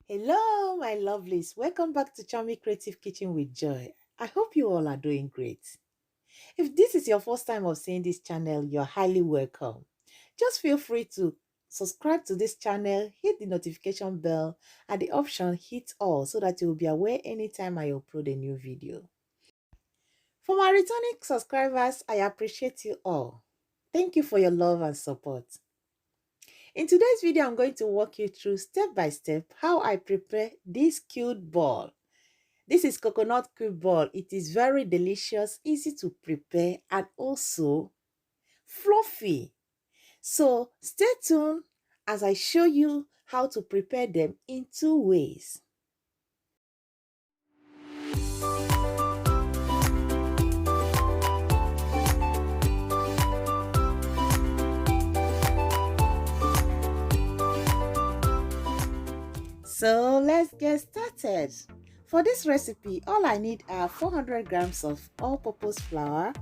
Hello, my lovelies. Welcome back to Charmy Creative Kitchen with Joy. I hope you all are doing great. If this is your first time of seeing this channel, you're highly welcome. Just feel free to subscribe to this channel, hit the notification bell, and the option hit all so that you'll be aware anytime I upload a new video. For my returning subscribers, I appreciate you all. Thank you for your love and support. In today's video, I'm going to walk you through step by step how I prepare this cute ball. This is coconut cube ball. It is very delicious, easy to prepare, and also fluffy. So stay tuned as I show you how to prepare them in two ways. So let's get started. For this recipe, all I need are 400 grams of all-purpose flour,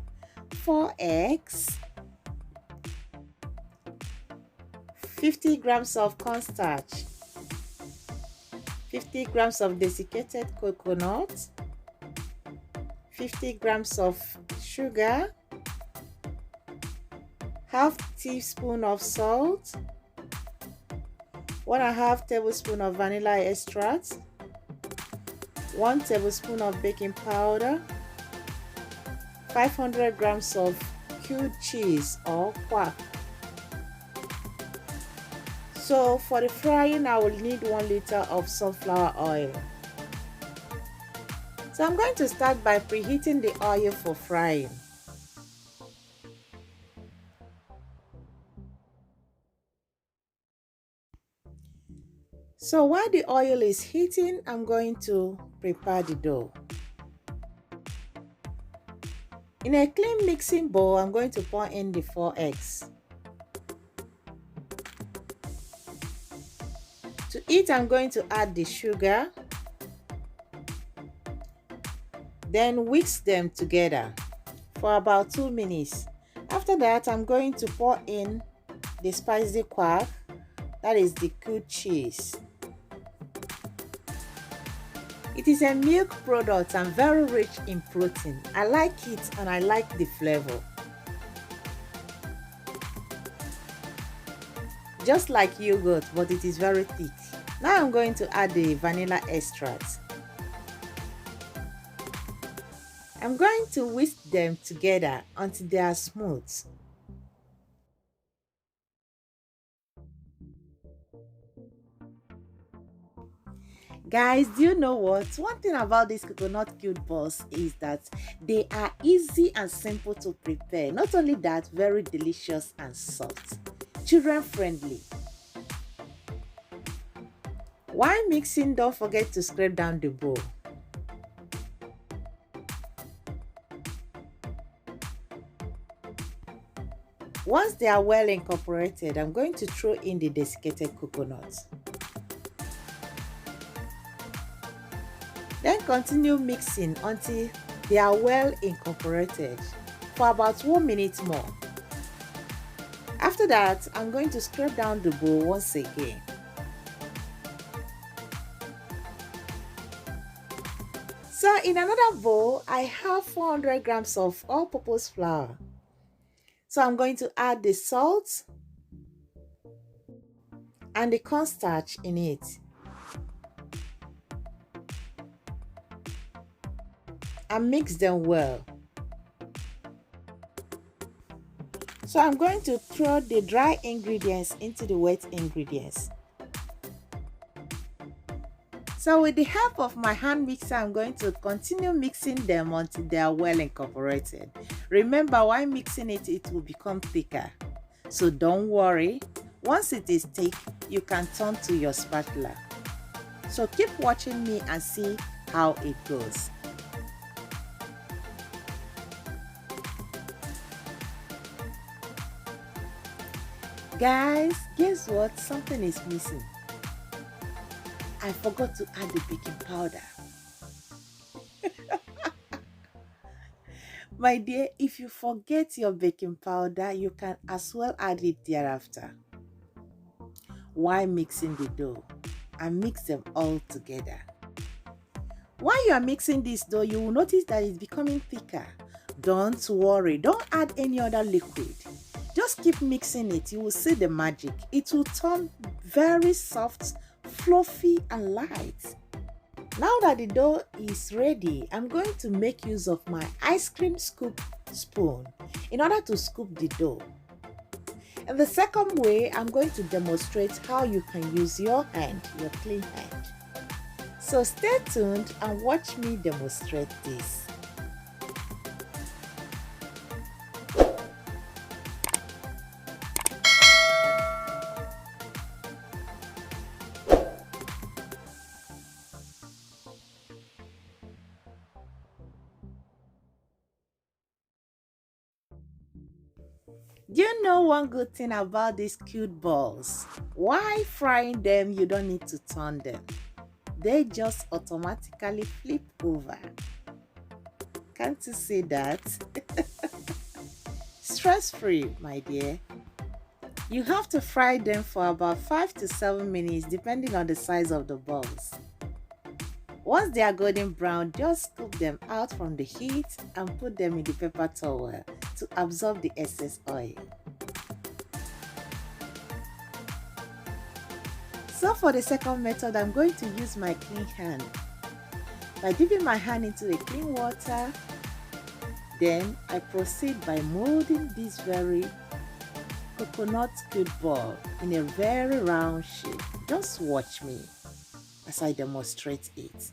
4 eggs, 50 grams of cornstarch, 50 grams of desiccated coconut, 50 grams of sugar, half teaspoon of salt, 1.5 tablespoon of vanilla extract, 1 tablespoon of baking powder, 500 grams of cubed cheese or quark. So for the frying, I will need 1 liter of sunflower oil. So I'm going to start by preheating the oil for frying. So while the oil is heating, I'm going to prepare the dough. In a clean mixing bowl, I'm going to pour in the 4 eggs. To it, I'm going to add the sugar, then whisk them together for about 2 minutes. After that, I'm going to pour in the Speise Quark, that is the cubed cheese. It is a milk product and very rich in protein. I like it and I like the flavor. Just like yogurt, but it is very thick. Now I'm going to add the vanilla extract. I'm going to whisk them together until they are smooth. Guys, do you know what? One thing about these coconut cube balls is that they are easy and simple to prepare. Not only that, very delicious and soft. Children friendly. While mixing, don't forget to scrape down the bowl. Once they are well incorporated, I'm going to throw in the desiccated coconut. Then continue mixing until they are well incorporated for about 1 minute more. After that, I'm going to scrape down the bowl once again. So in another bowl, I have 400 grams of all-purpose flour. So I'm going to add the salt and the cornstarch in it. And mix them well. So I'm going to throw the dry ingredients into the wet ingredients. So with the help of my hand mixer, I'm going to continue mixing them until they are well incorporated. Remember, while mixing it, it will become thicker. So don't worry. Once it is thick, you can turn to your spatula. So keep watching me and see how it goes. Guys, guess what? Something is missing. I forgot to add the baking powder. My dear, if you forget your baking powder, you can as well add it thereafter while mixing the dough. and mix them all together. While you are mixing this dough, you will notice that it's becoming thicker. Don't worry, don't add any other liquid. Just keep mixing it, you will see the magic. It will turn very soft, fluffy and light. Now that the dough is ready, I'm going to make use of my ice cream scoop spoon in order to scoop the dough. In the second way, I'm going to demonstrate how you can use your hand, your clean hand. So stay tuned and watch me demonstrate this. Do you know one good thing about these cute balls? While frying them, you don't need to turn them. They just automatically flip over. Can't you see that? Stress-free, my dear. You have to fry them for about 5 to 7 minutes depending on the size of the balls. Once they are golden brown, just scoop them out from the heat and put them in the paper towel to absorb the excess oil. So for the second method, I'm going to use my clean hand. By dipping my hand into the clean water, then I proceed by molding this very coconut cute ball in a very round shape. Just watch me as I demonstrate it.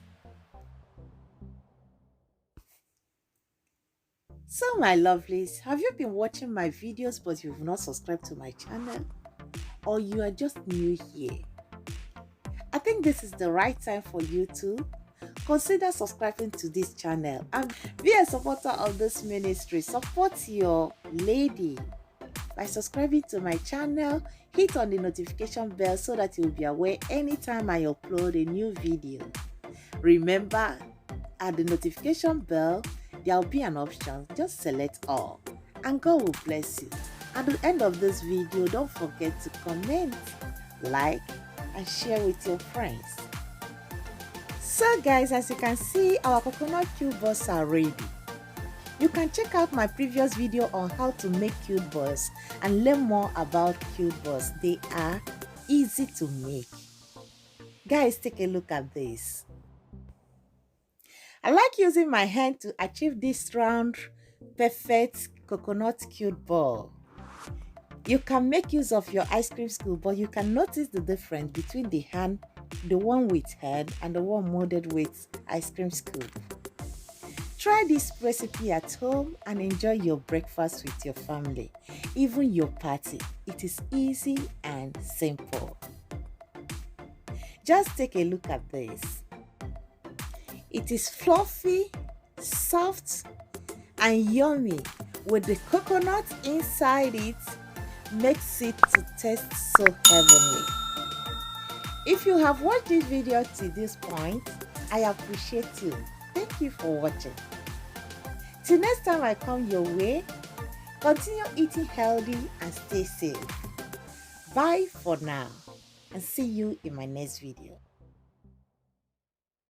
So my lovelies, have you been watching my videos but you've not subscribed to my channel? Or you are just new here? I think this is the right time for you to consider subscribing to this channel and be a supporter of this ministry. Support your lady by subscribing to my channel. Hit on the notification bell so that you'll be aware anytime I upload a new video. Remember, at the notification bell, there'll be an option. Just select all and God will bless you. At the end of this video, don't forget to comment, like, and share with your friends. So guys, as you can see, our coconut cube balls are ready. You can check out my previous video on how to make cube balls and learn more about cube balls. They are easy to make. Guys, take a look at this. I like using my hand to achieve this round, perfect coconut cube ball. You can make use of your ice cream scoop, but you can notice the difference between the hand, the one with hand and the one molded with ice cream scoop. Try this recipe at home and enjoy your breakfast with your family, even your party. It is easy and simple. Just take a look at this. It is fluffy, soft, and yummy with the coconut inside it. Makes it to taste so heavenly. If you have watched this video to this point, I appreciate you. Thank you for watching. Till next time I come your way, continue eating healthy and stay safe. Bye for now and see you in my next video.